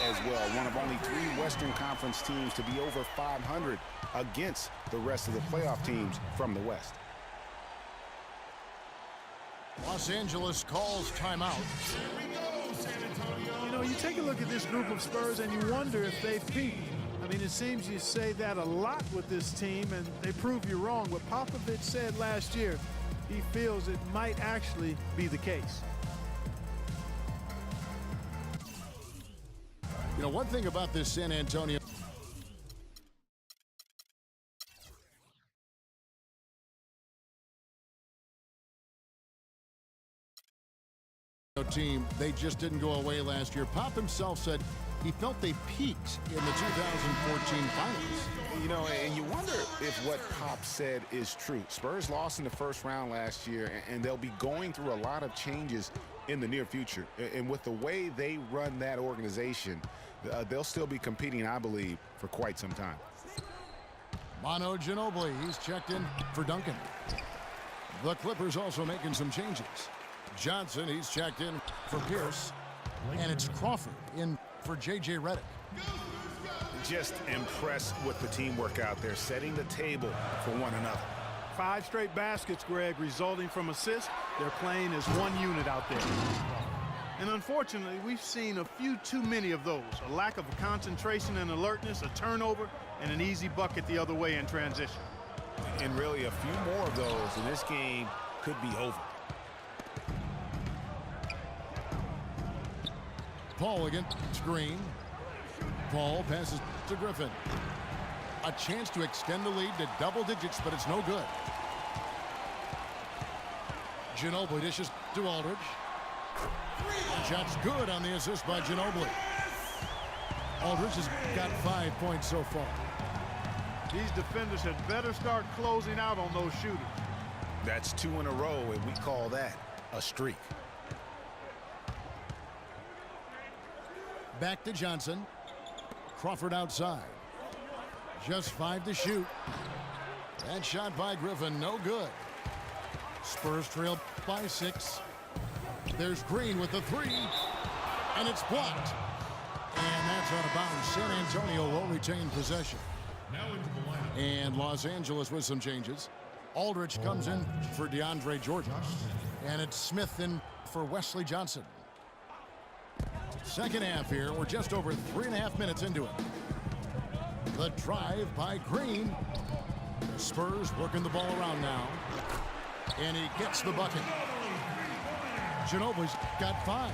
as well. One of only 3 Western Conference teams to be over 500 against the rest of the playoff teams from the West. Los Angeles calls timeout. You know, you take a look at this group of Spurs and you wonder if they've peaked. I mean, it seems you say that a lot with this team, and they prove you wrong. What Popovich said last year, he feels it might actually be the case. You know, one thing about this San Antonio team, they just didn't go away last year. Pop himself said he felt they peaked in the 2014 finals. You know, and you wonder if what Pop said is true. Spurs lost in the first round last year, and they'll be going through a lot of changes in the near future. And with the way they run that organization, they'll still be competing, I believe, for quite some time. Manu Ginobili, he's checked in for Duncan. The Clippers also making some changes. Johnson, he's checked in for Pierce. And it's Crawford in for J.J. Redick. Just impressed with the teamwork out there, setting the table for one another. 5 straight baskets, Greg, resulting from assists. They're playing as one unit out there. And unfortunately, we've seen a few too many of those. A lack of concentration and alertness, a turnover, and an easy bucket the other way in transition. And really, a few more of those, and this game could be over. Paul against Green. Paul passes to Griffin. A chance to extend the lead to double digits, but it's no good. Ginobili dishes to Aldridge. Shot's good on the assist by Ginobili. Aldridge has got 5 points so far. These defenders had better start closing out on those shooters. That's 2 in a row, and we call that a streak. Back to Johnson. Crawford outside. Just 5 to shoot. That shot by Griffin, no good. Spurs trail by 6. There's Green with the 3. And it's blocked. And that's out of bounds. San Antonio will retain possession. And Los Angeles with some changes. Aldridge comes in for DeAndre Jordan. And it's Smith in for Wesley Johnson. Second half here. We're just over 3.5 minutes into it. The drive by Green. Spurs working the ball around now. And he gets the bucket. Ginobili's got 5.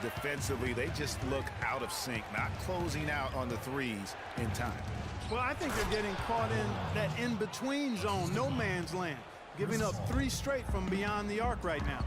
Defensively, they just look out of sync, not closing out on the threes in time. Well, I think they're getting caught in that in-between zone, no man's land, giving up 3 straight from beyond the arc right now.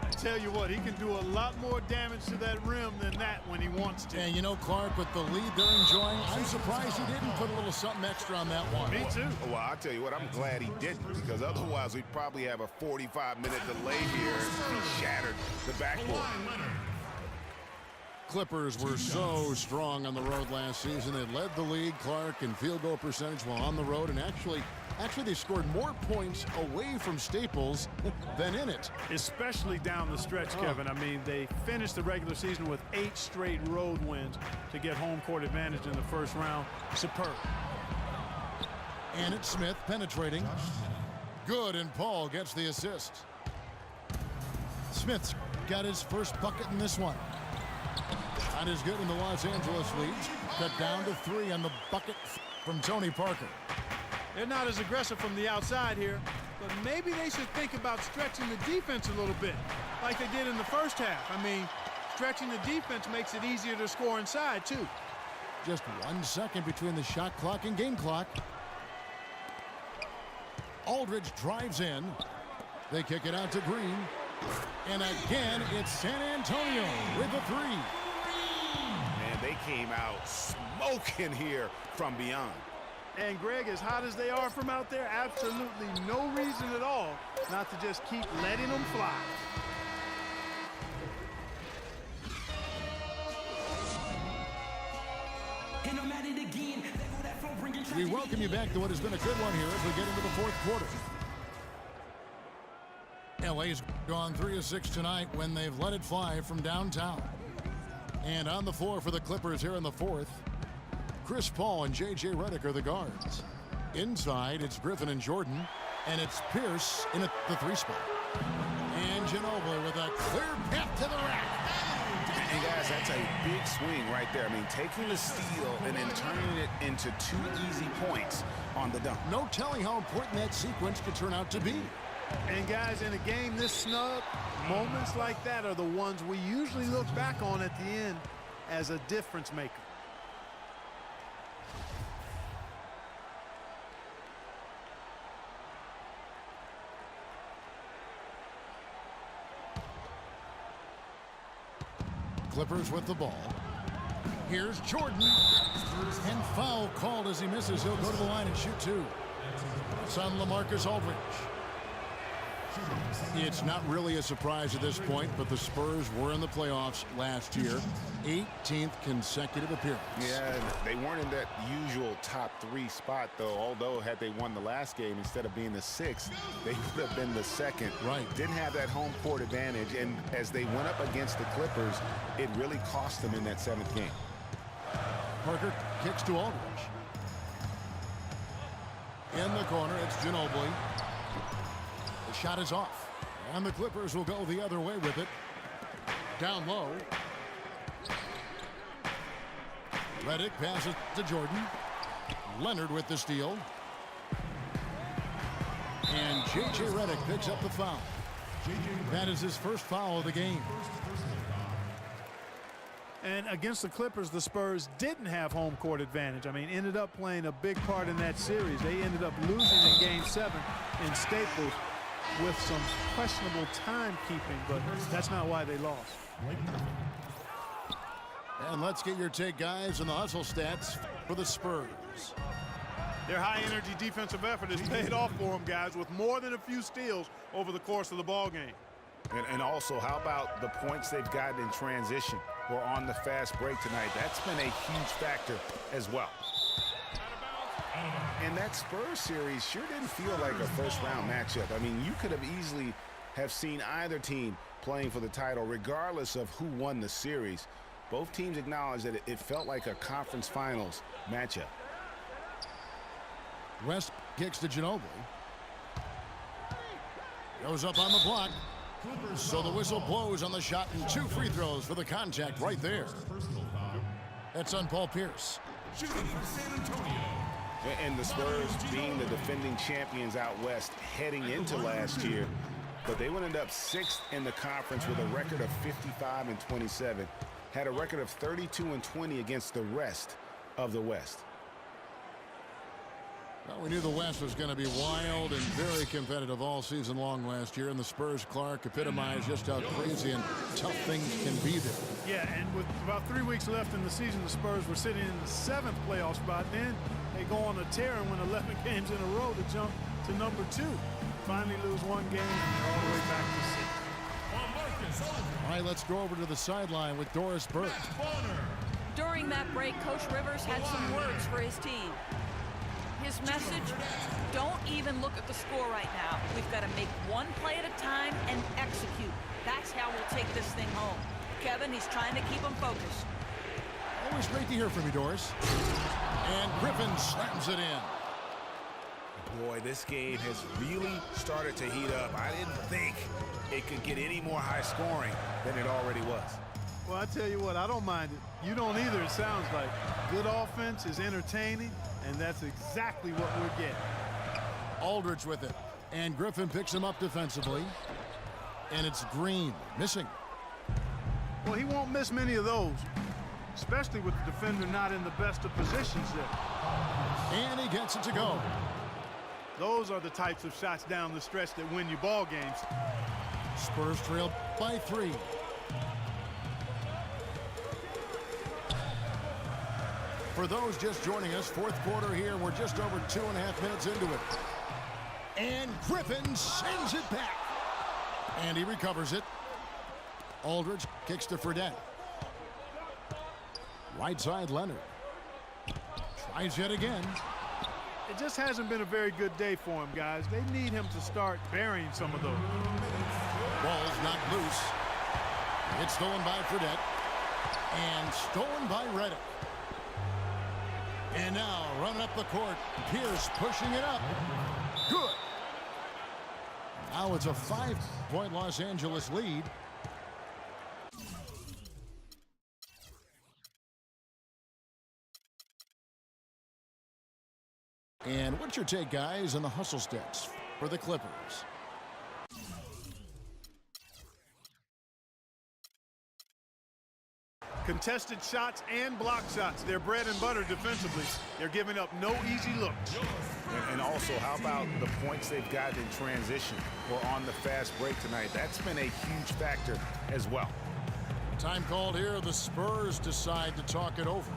I tell you what, he can do a lot more damage to that rim than that when he wants to. And you know, Clark, with the lead they're enjoying, I'm surprised he didn't put a little something extra on that one. Me too. Well, I'll tell you what, I'm glad he didn't, because otherwise we'd probably have a 45-minute delay here if he shattered the backboard. Clippers were so strong on the road last season. They led the league, Clark, in field goal percentage while on the road, and actually they scored more points away from Staples than in it. Especially down the stretch, Kevin. I mean, they finished the regular season with 8 straight road wins to get home court advantage in the first round. Superb. And it's Smith penetrating. Good, and Paul gets the assist. Smith's got his first bucket in this one. Not as good in the Los Angeles leads. Cut down to 3 on the bucket from Tony Parker. They're not as aggressive from the outside here, but maybe they should think about stretching the defense a little bit, like they did in the first half. I mean, stretching the defense makes it easier to score inside, too. Just 1 second between the shot clock and game clock. Aldridge drives in. They kick it out to Green. And again, it's San Antonio with the 3. Man, they came out smoking here from beyond. And, Greg, as hot as they are from out there, absolutely no reason at all not to just keep letting them fly. We welcome you back to what has been a good one here as we get into the 4th quarter. LA's gone 3 of 6 tonight when they've let it fly from downtown. And on the floor for the Clippers here in the fourth, Chris Paul and J.J. Redick are the guards. Inside, it's Griffin and Jordan, and it's Pierce in at the 3 spot. And Ginobili with a clear path to the rack. And guys, that's a big swing right there. I mean, taking the steal and then turning it into 2 easy points on the dunk. No telling how important that sequence could turn out to be. And guys, in a game this snug, moments like that are the ones we usually look back on at the end as a difference maker. Clippers with the ball. Here's Jordan. And foul called as he misses. He'll go to the line and shoot 2. It's on LaMarcus Aldridge. It's not really a surprise at this point, but the Spurs were in the playoffs last year. 18th consecutive appearance. Yeah, they weren't in that usual top 3 spot, though. Although, had they won the last game, instead of being the 6th, they would have been the 2nd. Right. Didn't have that home court advantage, and as they went up against the Clippers, it really cost them in that 7th game. Parker kicks to Aldridge. In the corner, it's Ginobili. The shot is off. And the Clippers will go the other way with it. Down low. Redick passes to Jordan. Leonard with the steal. And J.J. Redick picks up the foul. That is his first foul of the game. And against the Clippers, the Spurs didn't have home court advantage. I mean, ended up playing a big part in that series. They ended up losing in Game 7 in Staples with some questionable timekeeping, but that's not why they lost. And let's get your take, guys, on the hustle stats for the Spurs. Their high-energy defensive effort has paid off for them, guys, with more than a few steals over the course of the ball game. And also, how about the points they've gotten in transition or on the fast break tonight? That's been a huge factor as well. And that Spurs series sure didn't feel like a first-round matchup. I mean, you could have easily have seen either team playing for the title regardless of who won the series. Both teams acknowledged that it felt like a conference finals matchup. West kicks to Ginobili. Goes up on the block. So the whistle blows on the shot, and 2 free throws for the contact right there. That's on Paul Pierce. And the Spurs being the defending champions out west heading into last year, but they would end up 6th in the conference with a record of 55-27. Had a record of 32-20 against the rest of the West. Well, we knew the West was going to be wild and very competitive all season long last year, and the Spurs-Clark epitomized just how crazy and tough things can be there. Yeah, and with about 3 weeks left in the season, the Spurs were sitting in the 7th playoff spot. Then they go on a tear and win 11 games in a row to jump to number 2. Finally lose 1 game and all the way back to 6. All right, let's go over to the sideline with Doris Burke. During that break, Coach Rivers had some words for his team. His message, don't even look at the score right now. We've got to make 1 play at a time and execute. That's how we'll take this thing home. Kevin, he's trying to keep them focused. Always great to hear from you, Doris. And Griffin slams it in. Boy, this game has really started to heat up. I didn't think it could get any more high scoring than it already was. Well, I tell you what, I don't mind it. You don't either, it sounds like. Good offense is entertaining, and that's exactly what we're getting. Aldridge with it. And Griffin picks him up defensively. And it's Green missing. Well, he won't miss many of those, especially with the defender not in the best of positions there. And he gets it to go. Those are the types of shots down the stretch that win you ball games. Spurs trail by 3. For those just joining us, 4th quarter here. We're just over 2.5 minutes into it. And Griffin sends it back. And he recovers it. Aldridge kicks to Fredette. Right side, Leonard. Tries yet again. It just hasn't been a very good day for him, guys. They need him to start burying some of those. Ball's knocked loose. It's stolen by Fredette. And stolen by Reddick. And now running up the court. Pierce pushing it up. Good. Now it's a 5-point Los Angeles lead. And what's your take, guys, on the hustle steps for the Clippers? Contested shots and block shots. They're bread and butter defensively. They're giving up no easy looks. And also, how about the points they've gotten in transition or on the fast break tonight? That's been a huge factor as well. Time called here. The Spurs decide to talk it over.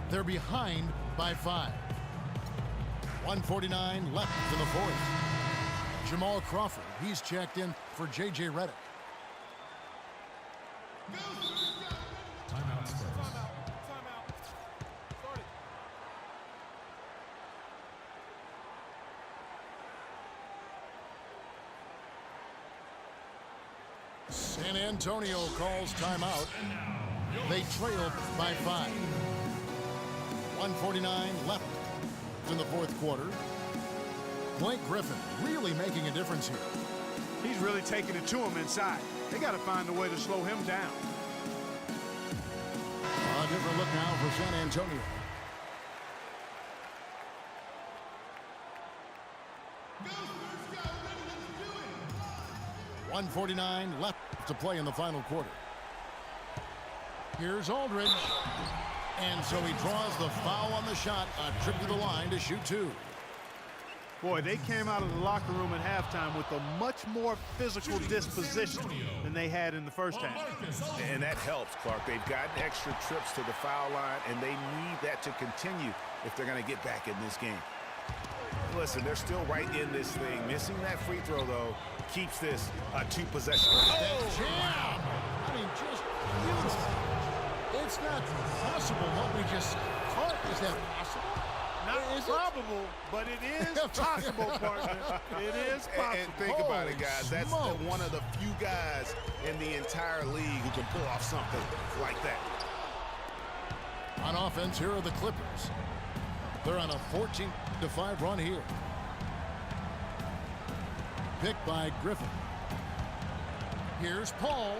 They're behind by 5. 1:49 left in the fourth. Jamal Crawford, he's checked in for J.J. Redick. Timeout, Spurs. San Antonio calls timeout. They trail by 5. 1:49 left in the fourth quarter. Blake Griffin really making a difference here. He's really taking it to him inside. They got to find a way to slow him down. A different look now for San Antonio. Go, Spurs, go. Let's do it. 1:49 left to play in the final quarter. Here's Aldridge. And so he draws the foul on the shot. A trip to the line to shoot 2. Boy, they came out of the locker room at halftime with a much more physical disposition than they had in the first half. And that helps, Clark. They've gotten extra trips to the foul line, and they need that to continue if they're going to get back in this game. Listen, they're still right in this thing. Missing that free throw, though, keeps this a 2-possession. Oh! Jam! I mean, just it's not possible what we just caught. Is that possible? Not probable, but it is possible, partner. It is possible. And think about it, guys. That's one of the few guys in the entire league who can pull off something like that. On offense, here are the Clippers. They're on a 14-5 run here. Picked by Griffin. Here's Paul.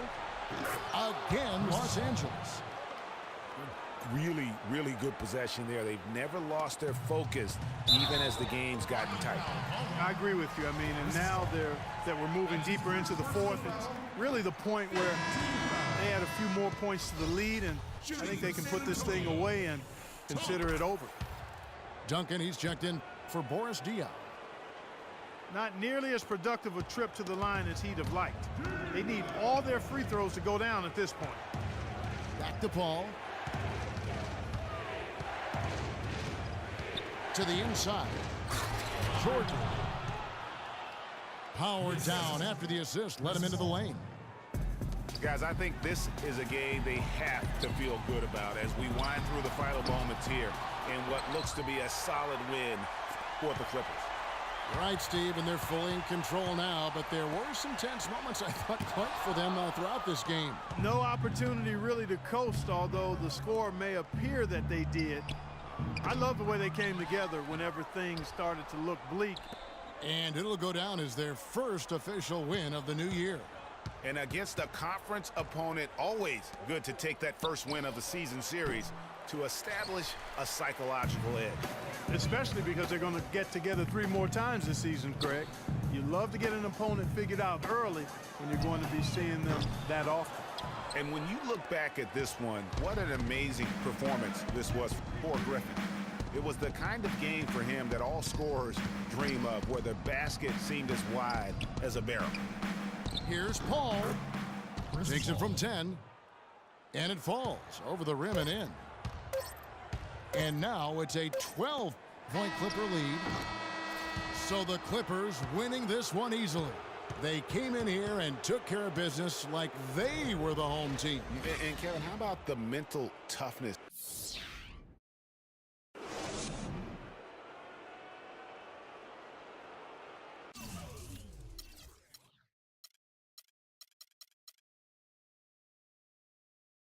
Again, Los Angeles. Really, really good possession there. They've never lost their focus, even as the game's gotten tight. I agree with you. I mean, and now that we're moving deeper into the fourth, it's really the point where they add a few more points to the lead, and I think they can put this thing away and consider it over. Duncan, he's checked in for Boris Diaw. Not nearly as productive a trip to the line as he'd have liked. They need all their free throws to go down at this point. Back to Paul. To the inside. Jordan. Powered down after the assist. Let him into the lane. Guys, I think this is a game they have to feel good about as we wind through the final moments here in what looks to be a solid win for the Clippers. Right, Steve, and they're fully in control now, but there were some tense moments, I thought, Clark, for them throughout this game. No opportunity really to coast, although the score may appear that they did. I love the way they came together whenever things started to look bleak. And it'll go down as their first official win of the new year. And against a conference opponent, always good to take that first win of the season series to establish a psychological edge. Especially because they're going to get together 3 more times this season, Craig. You love to get an opponent figured out early when you're going to be seeing them that often. And when you look back at this one, what an amazing performance this was for Griffin. It was the kind of game for him that all scorers dream of, where the basket seemed as wide as a barrel. Here's Paul. Takes it from 10. And it falls over the rim and in. And now it's a 12-point Clipper lead. So the Clippers winning this one easily. They came in here and took care of business like they were the home team. And Kevin, how about the mental toughness